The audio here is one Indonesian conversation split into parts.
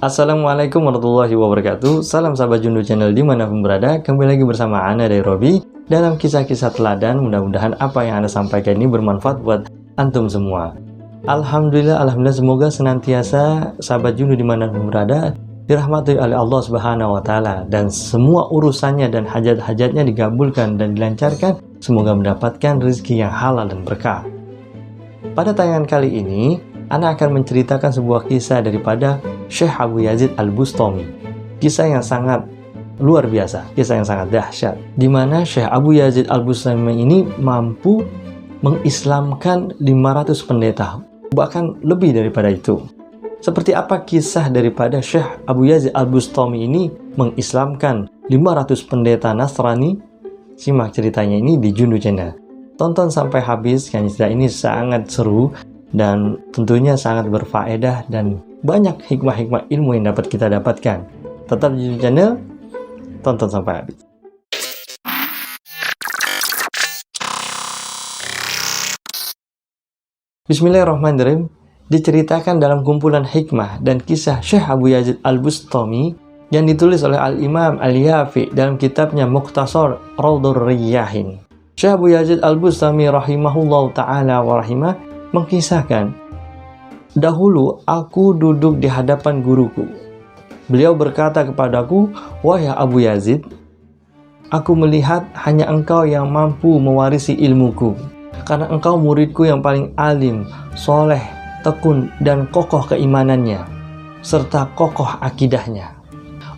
Assalamualaikum warahmatullahi wabarakatuh. Salam sahabat Jundu Channel dimanapun berada. Kembali lagi bersama Ana dari Robi dalam kisah-kisah teladan. Mudah-mudahan apa yang Anda sampaikan ini bermanfaat buat antum semua. Alhamdulillah semoga senantiasa sahabat Jundu dimanapun berada dirahmati oleh Allah Subhanahu wa Ta'ala, dan semua urusannya dan hajat-hajatnya dikabulkan dan dilancarkan. Semoga mendapatkan rezeki yang halal dan berkah. Pada tayangan kali ini, Ana akan menceritakan sebuah kisah daripada Syekh Abu Yazid Al-Bustami. Kisah yang sangat luar biasa, kisah yang sangat dahsyat, di mana Syekh Abu Yazid Al-Bustami ini mampu mengislamkan 500 pendeta, bahkan lebih daripada itu. Seperti apa kisah daripada Syekh Abu Yazid Al-Bustami ini mengislamkan 500 pendeta Nasrani? Simak ceritanya ini di Jundu Channel. Tonton sampai habis, karena cerita ini sangat seru dan tentunya sangat berfaedah dan banyak hikmah-hikmah ilmu yang dapat kita dapatkan. Tetap di Jundu Channel, tonton sampai habis. Bismillahirrahmanirrahim. Diceritakan dalam kumpulan hikmah dan kisah Syekh Abu Yazid Al-Bustami yang ditulis oleh Al-Imam Al-Yafi dalam kitabnya Mukhtasar Raudhur Riyyahin. Syekh Abu Yazid Al-Bustami rahimahullah ta'ala wa rahimah mengkisahkan, "Dahulu aku duduk di hadapan guruku. Beliau berkata kepadaku, 'Wahai Abu Yazid, aku melihat hanya engkau yang mampu mewarisi ilmuku, karena engkau muridku yang paling alim, soleh, tekun, dan kokoh keimanannya, serta kokoh akidahnya.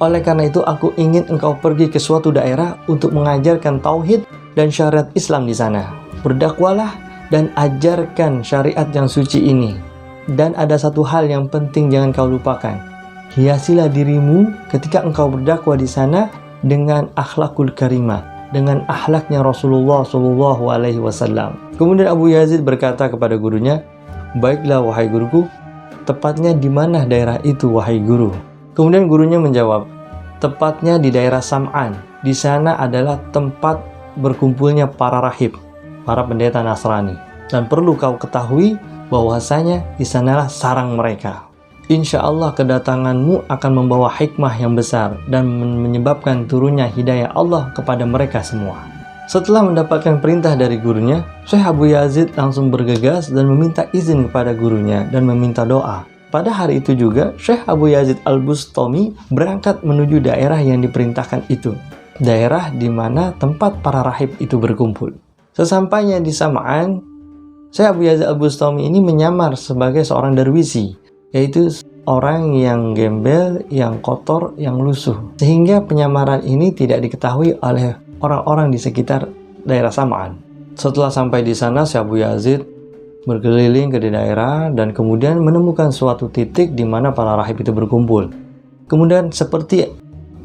Oleh karena itu aku ingin engkau pergi ke suatu daerah untuk mengajarkan tauhid dan syariat Islam di sana. Berdakwalah dan ajarkan syariat yang suci ini. Dan ada satu hal yang penting jangan kau lupakan. Hiasilah dirimu ketika engkau berdakwah di sana dengan akhlakul karimah, dengan akhlaknya Rasulullah SAW. Kemudian Abu Yazid berkata kepada gurunya, 'Baiklah wahai guruku, tepatnya di mana daerah itu wahai guru?' Kemudian gurunya menjawab, 'Tepatnya di daerah Sam'an. Di sana adalah tempat berkumpulnya para rahib, para pendeta Nasrani. Dan perlu kau ketahui bahwasanya di sanalah sarang mereka. Insya Allah kedatanganmu akan membawa hikmah yang besar dan menyebabkan turunnya hidayah Allah kepada mereka semua.' Setelah mendapatkan perintah dari gurunya, Syekh Abu Yazid langsung bergegas dan meminta izin kepada gurunya dan meminta doa. Pada hari itu juga, Syekh Abu Yazid Al-Bustami berangkat menuju daerah yang diperintahkan itu, daerah di mana tempat para rahib itu berkumpul. Sesampainya di Sam'an, Syekh Abu Yazid Al-Bustami ini menyamar sebagai seorang darwisi, yaitu orang yang gembel, yang kotor, yang lusuh. Sehingga penyamaran ini tidak diketahui oleh orang-orang di sekitar daerah Sam'an. Setelah sampai di sana, Syekh Abu Yazid berkeliling ke daerah dan kemudian menemukan suatu titik di mana para rahib itu berkumpul. Kemudian seperti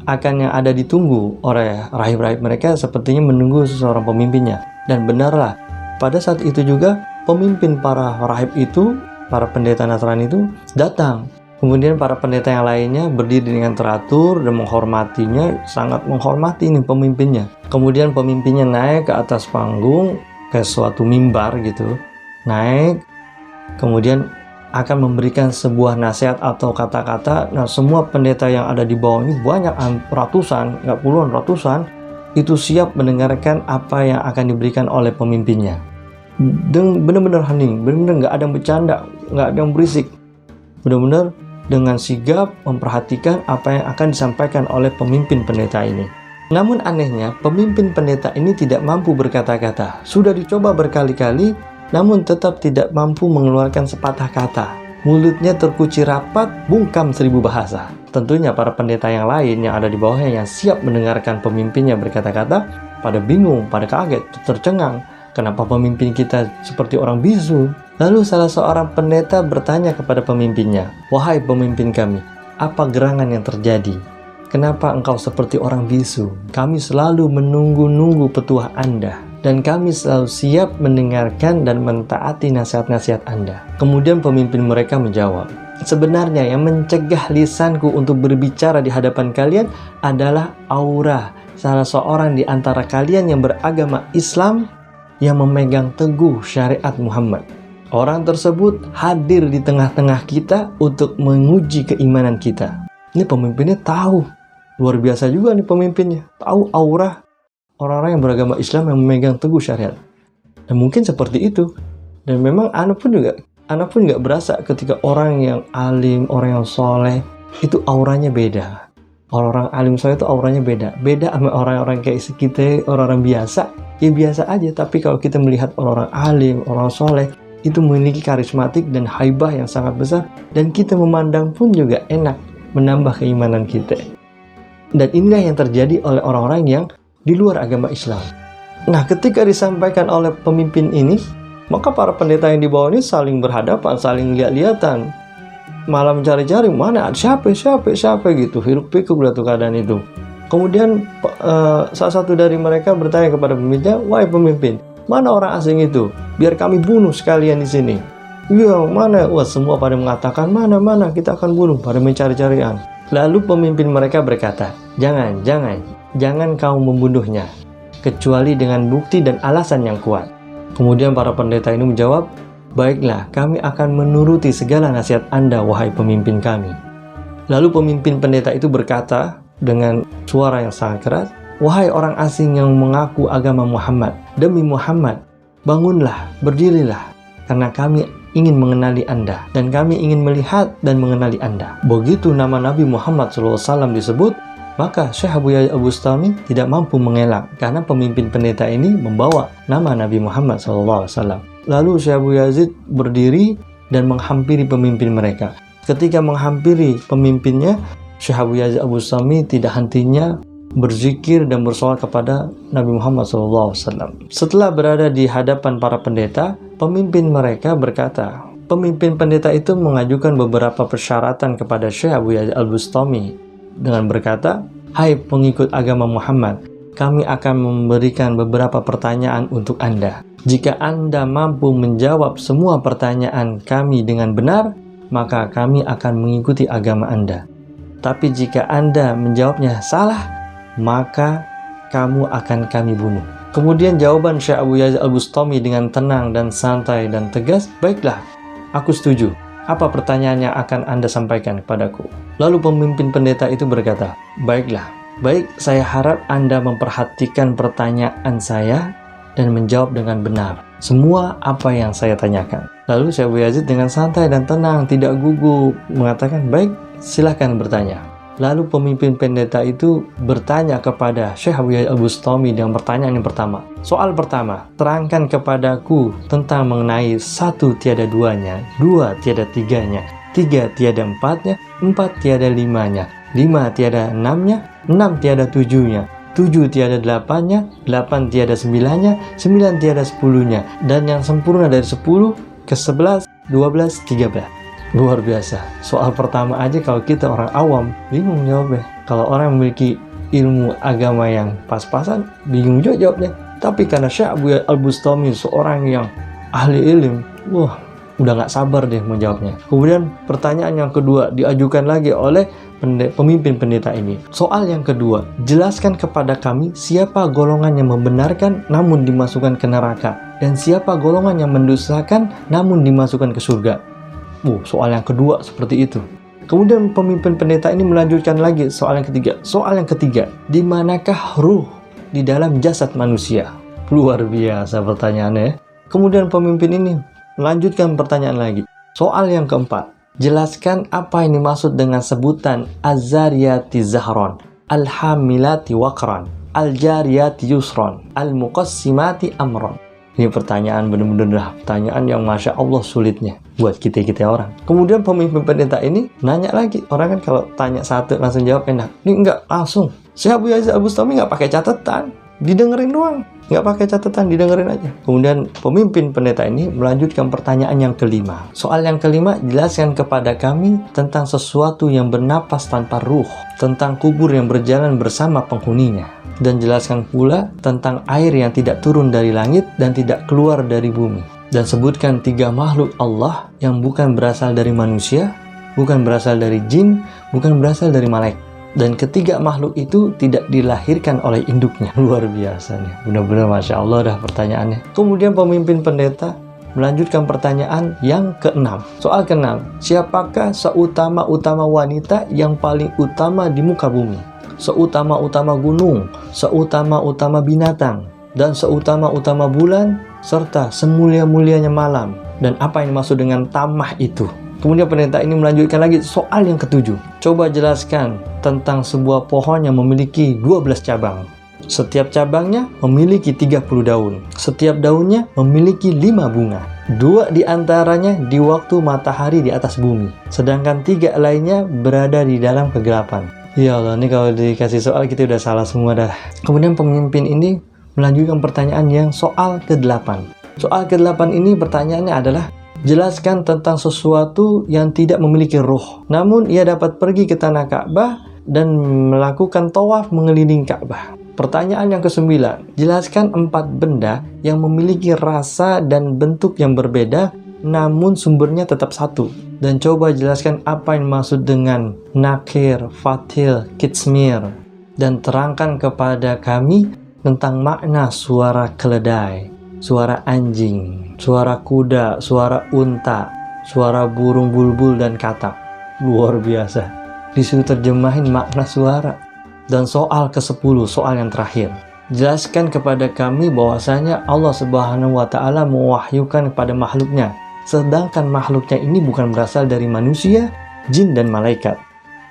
akan yang ada ditunggu oleh rahib-rahib mereka, sepertinya menunggu seseorang pemimpinnya. Dan benarlah, pada saat itu juga pemimpin para rahib itu, para pendeta Nasrani itu datang. Kemudian para pendeta yang lainnya berdiri dengan teratur dan menghormatinya, sangat menghormati ini pemimpinnya. Kemudian pemimpinnya naik ke atas panggung, ke suatu mimbar gitu, naik, kemudian akan memberikan sebuah nasihat atau kata-kata. Nah, semua pendeta yang ada di bawah ini banyak, ratusan, nggak puluhan, ratusan, itu siap mendengarkan apa yang akan diberikan oleh pemimpinnya. Dan benar-benar hening, benar-benar nggak ada yang bercanda, nggak ada yang berisik. Benar-benar dengan sigap memperhatikan apa yang akan disampaikan oleh pemimpin pendeta ini. Namun anehnya, pemimpin pendeta ini tidak mampu berkata-kata. Sudah dicoba berkali-kali, namun tetap tidak mampu mengeluarkan sepatah kata. Mulutnya terkunci rapat, bungkam 1000 bahasa. Tentunya para pendeta yang lain yang ada di bawahnya yang siap mendengarkan pemimpinnya berkata-kata, pada bingung, pada kaget, tercengang. Kenapa pemimpin kita seperti orang bisu? Lalu salah seorang pendeta bertanya kepada pemimpinnya, 'Wahai pemimpin kami, apa gerangan yang terjadi? Kenapa engkau seperti orang bisu? Kami selalu menunggu-nunggu petuah Anda, dan kami selalu siap mendengarkan dan mentaati nasihat-nasihat Anda.' Kemudian pemimpin mereka menjawab, 'Sebenarnya yang mencegah lisanku untuk berbicara di hadapan kalian adalah aura salah seorang di antara kalian yang beragama Islam yang memegang teguh syariat Muhammad. Orang tersebut hadir di tengah-tengah kita untuk menguji keimanan kita. Ini pemimpinnya tahu. Luar biasa juga nih pemimpinnya. Tahu aura orang-orang yang beragama Islam yang memegang teguh syariat. Dan mungkin seperti itu. Dan memang anak pun nggak berasa ketika orang yang alim, orang yang soleh, itu auranya beda. Orang-orang alim soleh itu auranya beda. Beda sama orang-orang kayak kita, orang-orang biasa. Ya biasa aja, tapi kalau kita melihat orang-orang alim, orang soleh, itu memiliki karismatik dan haibah yang sangat besar. Dan kita memandang pun juga enak, menambah keimanan kita. Dan inilah yang terjadi oleh orang-orang yang di luar agama Islam. Nah, ketika disampaikan oleh pemimpin ini, maka para pendeta yang di bawah ini saling berhadapan, saling lihat-lihatan, malah mencari-cari mana siapa gitu, hiruk pikuk lah tuh keadaan itu. Kemudian salah satu dari mereka bertanya kepada pemimpinnya, "Wahai pemimpin, mana orang asing itu? Biar kami bunuh sekalian di sini." "Iya, mana?" Wah, semua pada mengatakan, mana kita akan bunuh, pada mencari-carian. Lalu pemimpin mereka berkata, jangan kamu membunuhnya, kecuali dengan bukti dan alasan yang kuat. Kemudian para pendeta ini menjawab, "Baiklah, kami akan menuruti segala nasihat Anda, wahai pemimpin kami." Lalu pemimpin pendeta itu berkata dengan suara yang sangat keras, "Wahai orang asing yang mengaku agama Muhammad, demi Muhammad, bangunlah, berdirilah, karena kami ingin mengenali Anda, dan kami ingin melihat dan mengenali Anda." Begitu nama Nabi Muhammad SAW disebut, maka Syekh Abu Yazid Al-Bustami tidak mampu mengelak, karena pemimpin pendeta ini membawa nama Nabi Muhammad SAW. Lalu Syekh Abu Yazid berdiri dan menghampiri pemimpin mereka. Ketika menghampiri pemimpinnya, Syekh Abu Yazid Al-Bustami tidak hentinya berzikir dan bersolawat kepada Nabi Muhammad SAW. Setelah berada di hadapan para pendeta, pemimpin mereka berkata, pemimpin pendeta itu mengajukan beberapa persyaratan kepada Syekh Abu Yazid Al-Bustami dengan berkata, "Hai pengikut agama Muhammad, kami akan memberikan beberapa pertanyaan untuk Anda. Jika Anda mampu menjawab semua pertanyaan kami dengan benar, maka kami akan mengikuti agama Anda. Tapi jika Anda menjawabnya salah, maka kamu akan kami bunuh." Kemudian jawaban Syekh Abu Yazid Al-Bustami dengan tenang dan santai dan tegas, "Baiklah, aku setuju. Apa pertanyaan yang akan Anda sampaikan kepadaku?" Lalu pemimpin pendeta itu berkata, "Baiklah, saya harap Anda memperhatikan pertanyaan saya dan menjawab dengan benar semua apa yang saya tanyakan." Lalu Syekh Abu Yazid dengan santai dan tenang, tidak gugup, mengatakan, "Baik, silakan bertanya." Lalu pemimpin pendeta itu bertanya kepada Syekh Abu Yazid Al-Bustami dengan pertanyaan yang pertama. Soal pertama, terangkan kepadaku tentang mengenai 1 tiada 2-nya, 2 tiada 3-nya, 3 tiada 4-nya, 4 tiada 5-nya, 5 tiada 6-nya, 6 tiada 7-nya, 7 tiada 8-nya, 8 tiada 9-nya, 9 tiada 10-nya, dan yang sempurna dari 10 ke 11, 12, 13. Luar biasa. Soal pertama aja kalau kita orang awam bingung jawabnya. Kalau orang memiliki ilmu agama yang pas-pasan, bingung juga jawabnya. Tapi karena Syekh Abu Yazid Al-Bustami seorang yang ahli ilmu, wah, udah gak sabar deh menjawabnya. Kemudian pertanyaan yang kedua diajukan lagi oleh pemimpin pendeta ini. Soal yang kedua, jelaskan kepada kami siapa golongan yang membenarkan namun dimasukkan ke neraka, dan siapa golongan yang mendustakan namun dimasukkan ke surga. Soal yang kedua seperti itu. Kemudian pemimpin pendeta ini melanjutkan lagi soal yang ketiga. Soal yang ketiga, di manakah ruh di dalam jasad manusia? Luar biasa pertanyaannya. Kemudian pemimpin ini melanjutkan pertanyaan lagi. Soal yang keempat, jelaskan apa yang dimaksud dengan sebutan Az-Zariyati Zahron, Al-Hamilati Waqran, Al-Jariyati Yusron, Al-Muqassimati Amron. Ini pertanyaan benar-benar pertanyaan yang Masya Allah sulitnya buat kita orang. Kemudian pemimpin pendeta ini nanya lagi. Orang kan kalau tanya satu langsung jawab enak. Ini enggak langsung. Syekh Abu Yazid Al-Bustami nggak pakai catatan, didengerin doang. Nggak pakai catatan, didengerin aja. Kemudian pemimpin pendeta ini melanjutkan pertanyaan yang kelima. Soal yang kelima, jelaskan kepada kami tentang sesuatu yang bernapas tanpa ruh, tentang kubur yang berjalan bersama penghuninya, dan jelaskan pula tentang air yang tidak turun dari langit dan tidak keluar dari bumi. Dan sebutkan 3 makhluk Allah yang bukan berasal dari manusia, bukan berasal dari jin, bukan berasal dari malaikat. Dan ketiga makhluk itu tidak dilahirkan oleh induknya. Luar biasa nih, benar-benar Masya Allah dah pertanyaannya. Kemudian pemimpin pendeta melanjutkan pertanyaan yang keenam. Soal keenam, siapakah seutama-utama wanita yang paling utama di muka bumi? Seutama-utama gunung, seutama-utama binatang, dan seutama-utama bulan, serta semulia-mulianya malam. Dan apa yang dimaksud dengan tamah itu? Kemudian pendeta ini melanjutkan lagi soal yang ketujuh. Coba jelaskan tentang sebuah pohon yang memiliki 12 cabang. Setiap cabangnya memiliki 30 daun. Setiap daunnya memiliki 5 bunga. 2 di antaranya di waktu matahari di atas bumi. Sedangkan 3 lainnya berada di dalam kegelapan. Ya Allah, ini kalau dikasih soal kita udah salah semua dah. Kemudian pemimpin ini melanjutkan pertanyaan yang soal ke-8. Soal ke-8 ini pertanyaannya adalah, jelaskan tentang sesuatu yang tidak memiliki ruh, namun ia dapat pergi ke tanah Ka'bah dan melakukan tawaf mengelilingi Ka'bah. Pertanyaan yang ke-9, jelaskan 4 benda yang memiliki rasa dan bentuk yang berbeda, namun sumbernya tetap satu. Dan coba jelaskan apa yang maksud dengan nakir, fatil, kitsmir, dan terangkan kepada kami tentang makna suara keledai, suara anjing, suara kuda, suara unta, suara burung bulbul dan katak. Luar biasa. Disuruh terjemahin makna suara. Dan soal ke-10, soal yang terakhir. Jelaskan kepada kami bahwasanya Allah Subhanahu wa Ta'ala mewahyukan kepada makhluknya, sedangkan makhluknya ini bukan berasal dari manusia, jin, dan malaikat.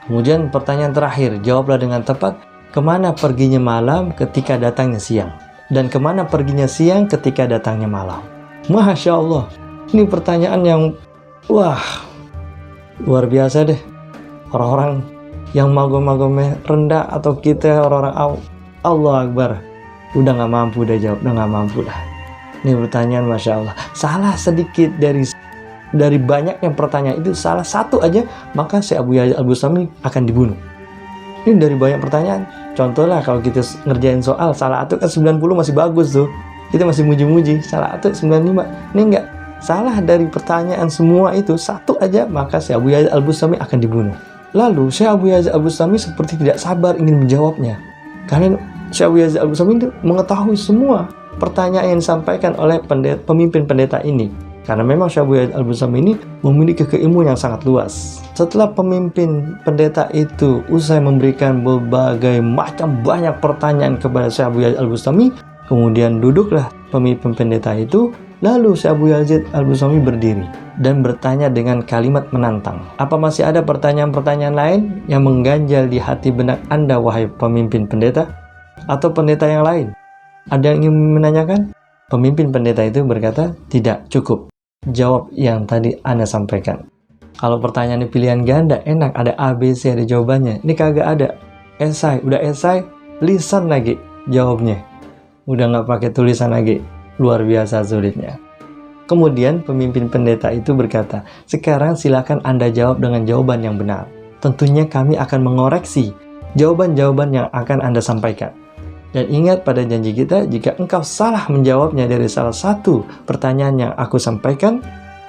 Kemudian pertanyaan terakhir, jawablah dengan tepat, kemana perginya malam ketika datangnya siang? Dan kemana perginya siang ketika datangnya malam? Masya Allah, ini pertanyaan yang wah, luar biasa deh. Orang-orang yang magom-magomnya rendah atau kita orang-orang Allah Akbar, udah gak mampu dah jawab, udah gak mampu dah. Ini pertanyaan Masya Allah, salah sedikit dari banyaknya pertanyaan itu, salah satu aja, maka si Abu Yazid Al-Bustami akan dibunuh. Ini dari banyak pertanyaan. Contoh lah, kalau kita ngerjain soal, salah satu kan 90 masih bagus tuh, kita masih muji-muji, salah satu 95. Ini enggak, salah dari pertanyaan semua itu, satu aja, maka si Abu Yazid Al-Bustami akan dibunuh. Lalu Syekh Abu Yazid Al-Bustami seperti tidak sabar ingin menjawabnya, karena Syekh Abu Yazid Al-Bustami itu mengetahui semua pertanyaan yang disampaikan oleh pemimpin pendeta ini. Karena memang Syekh Abu Yazid Al-Bustami ini memiliki keilmuan yang sangat luas. Setelah pemimpin pendeta itu usai memberikan berbagai macam banyak pertanyaan kepada Syekh Abu Yazid Al-Bustami, kemudian duduklah pemimpin pendeta itu. Lalu Syekh Abu Yazid Al-Bustami berdiri dan bertanya dengan kalimat menantang. Apa masih ada pertanyaan-pertanyaan lain yang mengganjal di hati benak Anda, wahai pemimpin pendeta? Atau pendeta yang lain? Ada yang ingin menanyakan? Pemimpin pendeta itu berkata, tidak, cukup. Jawab yang tadi Anda sampaikan. Kalau pertanyaan pilihan ganda, enak, ada A, B, C, ada jawabannya. Ini kagak ada. Esai, udah esai, lisan lagi jawabnya. Udah nggak pakai tulisan lagi. Luar biasa sulitnya. Kemudian pemimpin pendeta itu berkata, sekarang silakan Anda jawab dengan jawaban yang benar. Tentunya kami akan mengoreksi jawaban-jawaban yang akan Anda sampaikan. Dan ingat pada janji kita, jika engkau salah menjawabnya dari salah satu pertanyaan yang aku sampaikan,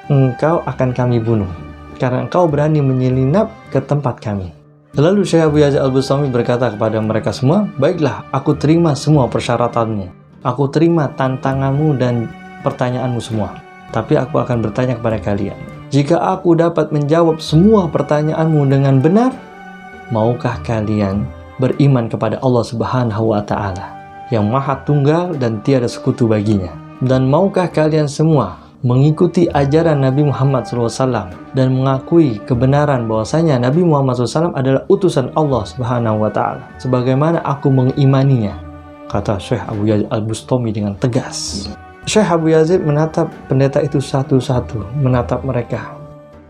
engkau akan kami bunuh. Karena engkau berani menyelinap ke tempat kami. Lalu Syekh Abu Yazid Al-Bustami berkata kepada mereka semua, baiklah, aku terima semua persyaratanmu. Aku terima tantanganmu dan pertanyaanmu semua. Tapi aku akan bertanya kepada kalian. Jika aku dapat menjawab semua pertanyaanmu dengan benar, maukah kalian beriman kepada Allah Subhanahu wa Ta'ala yang Maha Tunggal dan tiada sekutu baginya? Dan maukah kalian semua mengikuti ajaran Nabi Muhammad SAW dan mengakui kebenaran bahwasanya Nabi Muhammad SAW adalah utusan Allah Subhanahu wa Ta'ala sebagaimana aku mengimaninya? Kata Syekh Abu Yazid Al-Bustami dengan tegas. Syekh Abu Yazid menatap pendeta itu satu-satu, menatap mereka.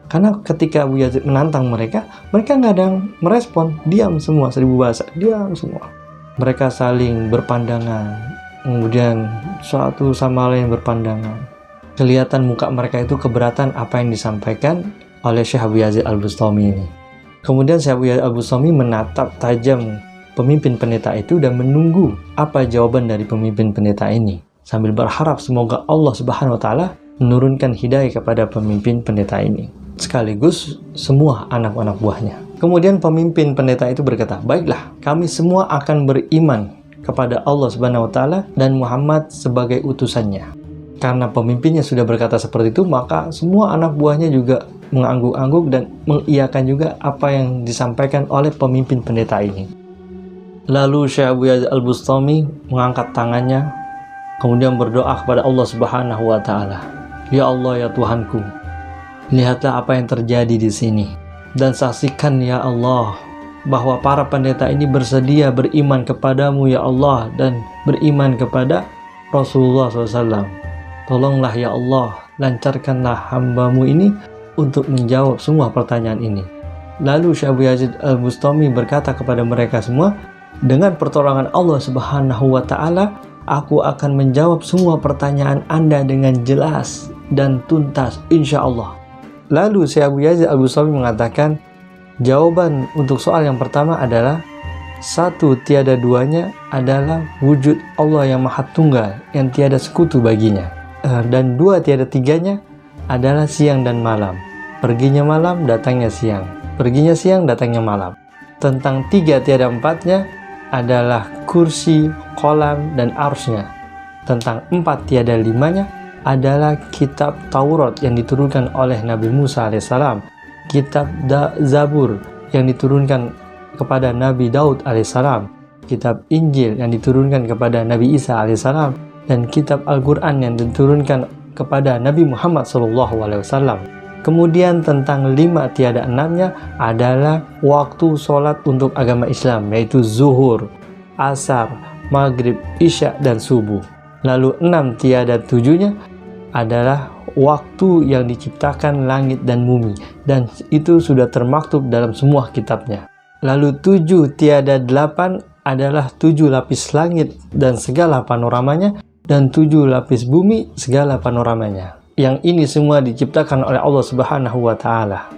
Karena ketika Abu Yazid menantang mereka nggak ada yang merespon, diam semua, 1000 bahasa, diam semua. Mereka saling berpandangan, kemudian satu sama lain berpandangan. Kelihatan muka mereka itu keberatan apa yang disampaikan oleh Syekh Abu Yazid Al-Bustami ini. Kemudian Syekh Abu Yazid Al-Bustami menatap tajam pemimpin pendeta itu dan menunggu apa jawaban dari pemimpin pendeta ini, sambil berharap semoga Allah Subhanahu wa Ta'ala menurunkan hidayah kepada pemimpin pendeta ini, sekaligus semua anak-anak buahnya. Kemudian pemimpin pendeta itu berkata, baiklah, kami semua akan beriman kepada Allah Subhanahu wa Ta'ala dan Muhammad sebagai utusannya. Karena pemimpinnya sudah berkata seperti itu, maka semua anak buahnya juga mengangguk-angguk dan mengiyakan juga apa yang disampaikan oleh pemimpin pendeta ini. Lalu Syekh Abu Yazid Al-Bustami mengangkat tangannya, kemudian berdoa kepada Allah Subhanahu wa Ta'ala. Ya Allah, ya Tuhanku, lihatlah apa yang terjadi di sini, dan saksikan ya Allah bahwa para pendeta ini bersedia beriman kepadamu ya Allah, dan beriman kepada Rasulullah SAW. Tolonglah ya Allah, lancarkanlah hambamu ini untuk menjawab semua pertanyaan ini. Lalu Syekh Abu Yazid Al-Bustami berkata kepada mereka semua, dengan pertolongan Allah Subhanahu wa Ta'ala, aku akan menjawab semua pertanyaan Anda dengan jelas dan tuntas, insya Allah. Lalu Syekh Abu Yazid Al-Bustami mengatakan, jawaban untuk soal yang pertama adalah, satu tiada duanya adalah wujud Allah yang maha tunggal, yang tiada sekutu baginya. Dan dua tiada tiganya adalah siang dan malam. Perginya malam, datangnya siang. Perginya siang, datangnya malam. Tentang tiga tiada empatnya adalah kursi, kolam, dan arsy-Nya. Tentang empat tiada limanya adalah kitab Taurat yang diturunkan oleh Nabi Musa alaihissalam, kitab Zabur yang diturunkan kepada Nabi Daud alaihissalam, kitab Injil yang diturunkan kepada Nabi Isa alaihissalam, dan kitab Al-Quran yang diturunkan kepada Nabi Muhammad SAW. Kemudian tentang lima tiada enamnya adalah waktu sholat untuk agama Islam, yaitu zuhur, asar, maghrib, isya, dan subuh. Lalu enam tiada tujuhnya adalah waktu yang diciptakan langit dan bumi, dan itu sudah termaktub dalam semua kitabnya. Lalu tujuh tiada delapan adalah tujuh lapis langit dan segala panoramanya, dan tujuh lapis bumi segala panoramanya. Yang ini semua diciptakan oleh Allah Subhanahu wa Ta'ala.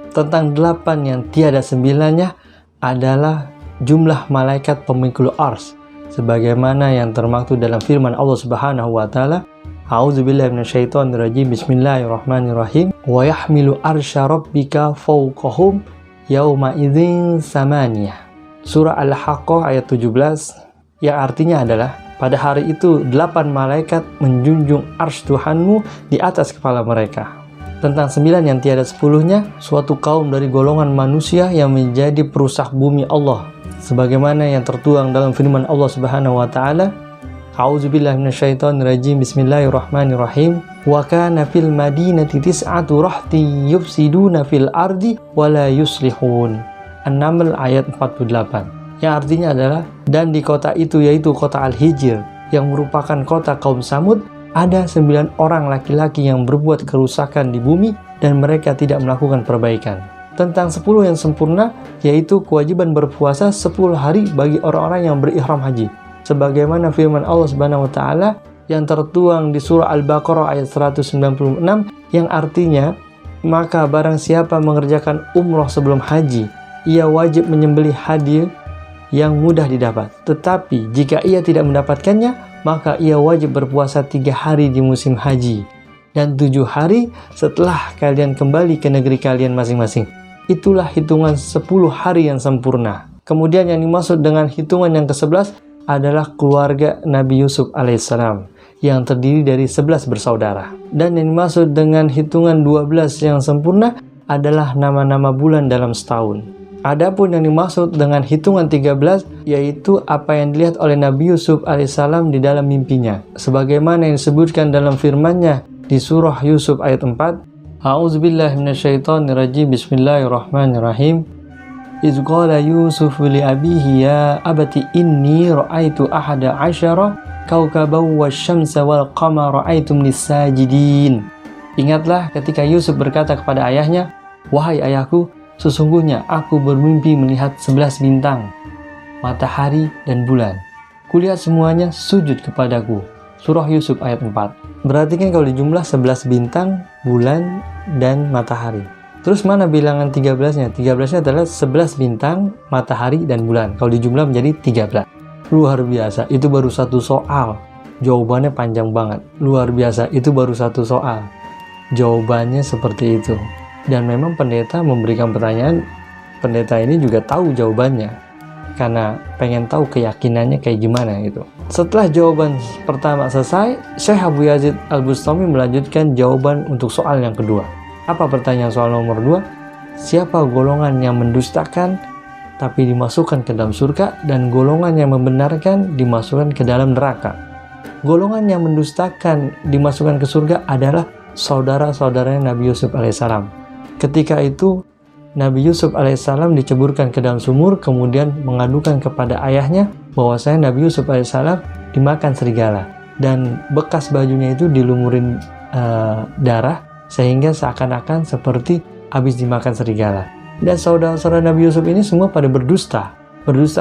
Tentang delapan yang tiada sembilannya adalah jumlah malaikat pemikul ars, sebagaimana yang termaktub dalam firman Allah Subhanahu wa Ta'ala, A'udzubillahi minasyaitonirrajim, bismillahirrahmanirrahim, wa yahmilu arsya rabbika fawqahum yauma idzin samaniyah. Surah Al-Haqqah ayat 17, yang artinya adalah, pada hari itu 8 malaikat menjunjung arsy Tuhanmu di atas kepala mereka. Tentang 9 yang tiada 10-nya, suatu kaum dari golongan manusia yang menjadi perusak bumi Allah, sebagaimana yang tertuang dalam firman Allah Subhanahu wa Ta'ala, A'udzubillahi minasyaitonirrajim, bismillahirrahmanirrahim, wa kana fil madinati tis'atu rahti yufsiduna fil ardi wa la yuslihun. An-Naml ayat 48. Yang artinya adalah, dan di kota itu, yaitu kota Al-Hijr, yang merupakan kota kaum Samud, ada 9 orang laki-laki yang berbuat kerusakan di bumi dan mereka tidak melakukan perbaikan. Tentang 10 yang sempurna, yaitu kewajiban berpuasa 10 hari bagi orang-orang yang berihram haji, sebagaimana firman Allah Subhanahu wa Ta'ala yang tertuang di surah Al-Baqarah ayat 196, yang artinya, maka barang siapa mengerjakan umroh sebelum haji, ia wajib menyembelih hadi yang mudah didapat. Tetapi jika ia tidak mendapatkannya, maka ia wajib berpuasa 3 hari di musim haji dan 7 hari setelah kalian kembali ke negeri kalian masing-masing. Itulah hitungan 10 hari yang sempurna. Kemudian yang dimaksud dengan hitungan yang ke-11 adalah keluarga Nabi Yusuf alaihissalam yang terdiri dari 11 bersaudara. Dan yang dimaksud dengan hitungan 12 yang sempurna adalah nama-nama bulan dalam setahun. Adapun yang dimaksud dengan hitungan 13 yaitu apa yang dilihat oleh Nabi Yusuf alaihissalam di dalam mimpinya, sebagaimana yang disebutkan dalam firman-Nya di surah Yusuf ayat 4, A'udzubillahi minasyaitonirrajim, bismillahirrahmanirrahim, Iz qala Yusuf li abihi ya abati inni ra'aitu ahada asyara kawkaban wasyamsa wal qamara ra'aitum lis-sajidin. Ingatlah ketika Yusuf berkata kepada ayahnya, wahai ayahku, sesungguhnya aku bermimpi melihat 11 bintang, matahari dan bulan. Kulihat semuanya sujud kepadaku. Surah Yusuf ayat 4. Berarti kan kalau dijumlah 11 bintang, bulan, dan matahari. Terus mana bilangan 13-nya? 13-nya adalah 11 bintang, matahari, dan bulan. Kalau dijumlah menjadi 13. Luar biasa, itu baru satu soal. Jawabannya panjang banget. Luar biasa, itu baru satu soal. Jawabannya seperti itu. Dan memang pendeta memberikan pertanyaan, pendeta ini juga tahu jawabannya. Karena pengen tahu keyakinannya kayak gimana gitu. Setelah jawaban pertama selesai, Syekh Abu Yazid Al-Bustami melanjutkan jawaban untuk soal yang kedua. Apa pertanyaan soal nomor 2? Siapa golongan yang mendustakan tapi dimasukkan ke dalam surga, dan golongan yang membenarkan dimasukkan ke dalam neraka? Golongan yang mendustakan dimasukkan ke surga adalah saudara-saudaranya Nabi Yusuf alaihissalam. Ketika itu Nabi Yusuf alaihissalam diceburkan ke dalam sumur, kemudian mengadukan kepada ayahnya bahwasanya Nabi Yusuf alaihissalam dimakan serigala, dan bekas bajunya itu dilumurin darah sehingga seakan-akan seperti habis dimakan serigala. Dan saudara-saudara Nabi Yusuf ini semua pada berdusta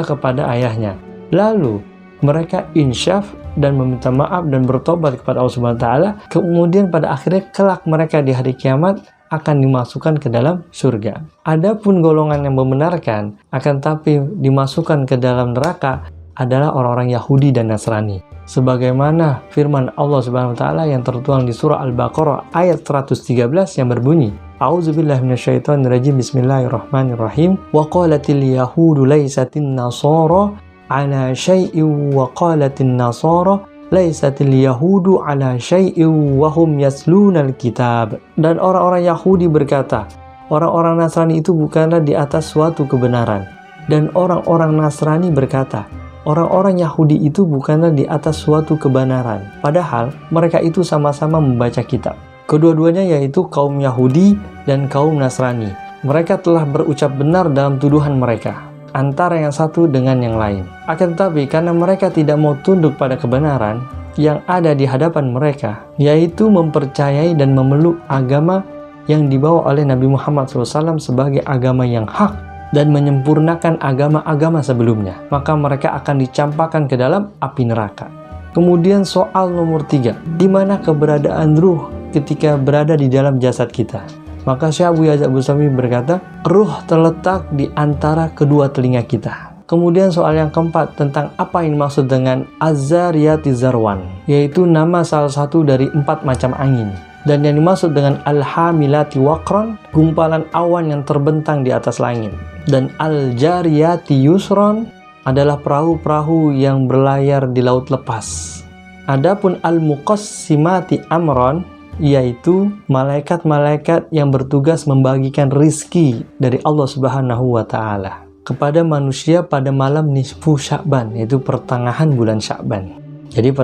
kepada ayahnya. Lalu mereka insyaf dan meminta maaf dan bertobat kepada Allah Subhanahu wa taala. Kemudian pada akhirnya kelak mereka di hari kiamat akan dimasukkan ke dalam surga. Adapun golongan yang membenarkan akan tapi dimasukkan ke dalam neraka adalah orang-orang Yahudi dan Nasrani. Sebagaimana firman Allah Subhanahu wa taala yang tertuang di surah Al-Baqarah ayat 113 yang berbunyi, A'udzubillahi minasyaitonirrajim, bismillahirrahmanirrahim. Wa qalatil yahudu laisatin nasara ala syai'in wa qalatin nasara laisatil yahudu ala syai'in wa hum yaslunal kitab. Dan orang-orang Yahudi berkata, orang-orang Nasrani itu bukanlah di atas suatu kebenaran. Dan orang-orang Nasrani berkata, orang-orang Yahudi itu bukanlah di atas suatu kebenaran. Padahal mereka itu sama-sama membaca kitab. Kedua-duanya yaitu kaum Yahudi dan kaum Nasrani. Mereka telah berucap benar dalam tuduhan mereka antara yang satu dengan yang lain. Akan tetapi karena mereka tidak mau tunduk pada kebenaran yang ada di hadapan mereka, yaitu mempercayai dan memeluk agama yang dibawa oleh Nabi Muhammad SAW sebagai agama yang hak dan menyempurnakan agama-agama sebelumnya, maka mereka akan dicampakkan ke dalam api neraka. Kemudian soal nomor 3, di mana keberadaan ruh ketika berada di dalam jasad kita? Maka Syekh Abu Yazid Al-Bustami berkata, ruh terletak di antara kedua telinga kita. Kemudian soal yang keempat tentang apa yang dimaksud dengan Az-Zariyati Zarwan, yaitu nama salah satu dari 4 macam angin. Dan yang dimaksud dengan Al-Hamilati Waqran, gumpalan awan yang terbentang di atas langit. Dan Al-Jariyati Yusron adalah perahu-perahu yang berlayar di laut lepas. Adapun Al-Muqassimati Amron, yaitu malaikat-malaikat yang bertugas membagikan rizki dari Allah Subhanahu wa taala kepada manusia pada malam nisfu Sya'ban, yaitu pertengahan bulan Sya'ban. Jadi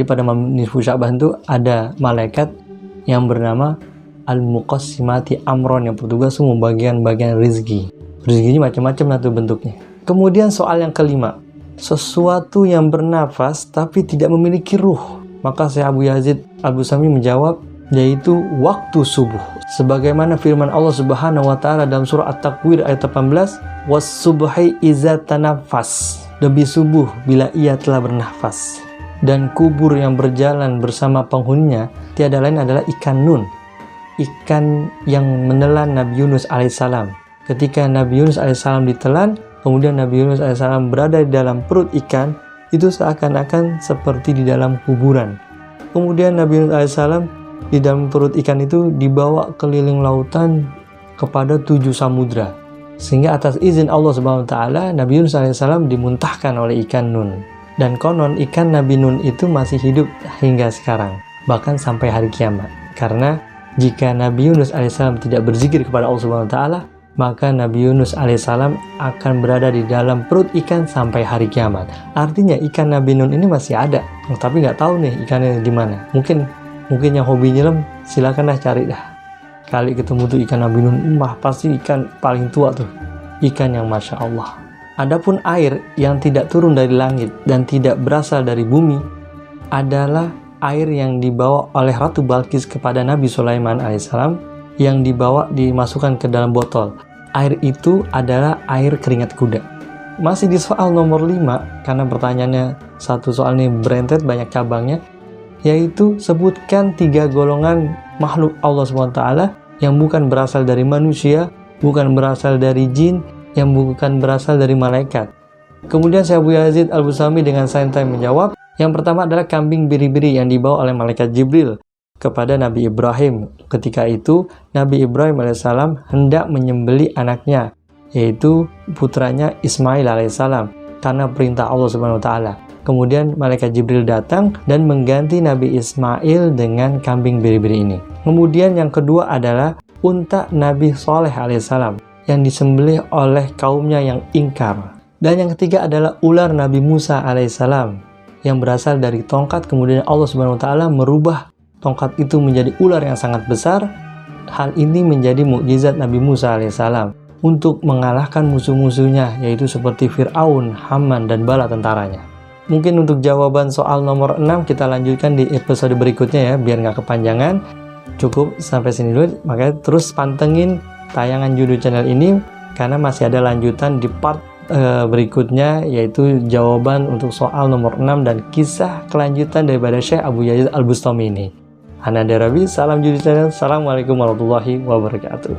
pada malam nisfu Sya'ban itu ada malaikat yang bernama Al-Muqassimati Amron yang bertugas membagikan rizki. Rizkinya macam-macam lah tuh bentuknya. Kemudian soal yang kelima, sesuatu yang bernafas tapi tidak memiliki ruh. Maka Syekh Abu Yazid Al-Bustami menjawab, yaitu waktu subuh. Sebagaimana firman Allah Subhanahu wa taala dalam surah At-Takwir ayat 18, was-subhi iza tanafas, demi subuh bila ia telah bernafas. Dan kubur yang berjalan bersama penghuninya tiada lain adalah ikan nun, ikan yang menelan Nabi Yunus alaihissalam. Ketika Nabi Yunus alaihissalam ditelan, kemudian Nabi Yunus alaihissalam berada di dalam perut ikan, itu seakan-akan seperti di dalam kuburan. Kemudian Nabi Yunus alaihissalam di dalam perut ikan itu dibawa keliling lautan kepada 7 samudra, sehingga atas izin Allah Subhanahu wa taala Nabi Yunus alaihissalam dimuntahkan oleh ikan nun. Dan konon ikan Nabi Nun itu masih hidup hingga sekarang, bahkan sampai hari kiamat. Karena jika Nabi Yunus alaihissalam tidak berzikir kepada Allah Subhanahu wa taala, maka Nabi Yunus alaihissalam akan berada di dalam perut ikan sampai hari kiamat. Artinya ikan Nabi Nun ini masih ada, tapi nggak tahu nih ikannya di mana. Mungkin yang hobi nyelam, silakanlah cari dah. Kali ketemu tuh ikan Nabi Nun, pasti ikan paling tua tuh, ikan yang masya Allah. Adapun air yang tidak turun dari langit dan tidak berasal dari bumi adalah air yang dibawa oleh Ratu Balkis kepada Nabi Sulaiman alaihissalam, yang dimasukkan ke dalam botol. Air itu adalah air keringat kuda. Masih di soal nomor 5, karena pertanyaannya satu soal ini berentet banyak cabangnya, yaitu sebutkan 3 golongan makhluk Allah SWT yang bukan berasal dari manusia, bukan berasal dari jin, yang bukan berasal dari malaikat. Kemudian Syekh Abu Yazid Al-Bustami dengan santai menjawab, yang pertama adalah kambing biri-biri yang dibawa oleh malaikat Jibril kepada Nabi Ibrahim. Ketika itu Nabi Ibrahim alaihissalam hendak menyembelih anaknya, yaitu putranya Ismail alaihissalam, karena perintah Allah Subhanahu wa taala. kemudian malaikat Jibril datang dan mengganti Nabi Ismail dengan kambing biri-biri ini. Kemudian yang kedua adalah unta Nabi Soleh alaihissalam yang disembelih oleh kaumnya yang ingkar. Dan yang ketiga adalah ular Nabi Musa alaihissalam yang berasal dari tongkat, kemudian Allah Subhanahu wa taala merubah tongkat itu menjadi ular yang sangat besar. Hal ini menjadi mukjizat Nabi Musa alaihissalam untuk mengalahkan musuh-musuhnya, yaitu seperti Fir'aun, Haman, dan bala tentaranya. Mungkin untuk jawaban soal nomor 6 kita lanjutkan di episode berikutnya ya, biar nggak kepanjangan. Cukup sampai sini dulu, makanya terus pantengin tayangan Judo Channel ini karena masih ada lanjutan di part berikutnya, yaitu jawaban untuk soal nomor 6 dan kisah kelanjutan daripada Syekh Abu Yazid Al-Bustami ini. Ana Darabi, salam Judo Channel, assalamualaikum warahmatullahi wabarakatuh.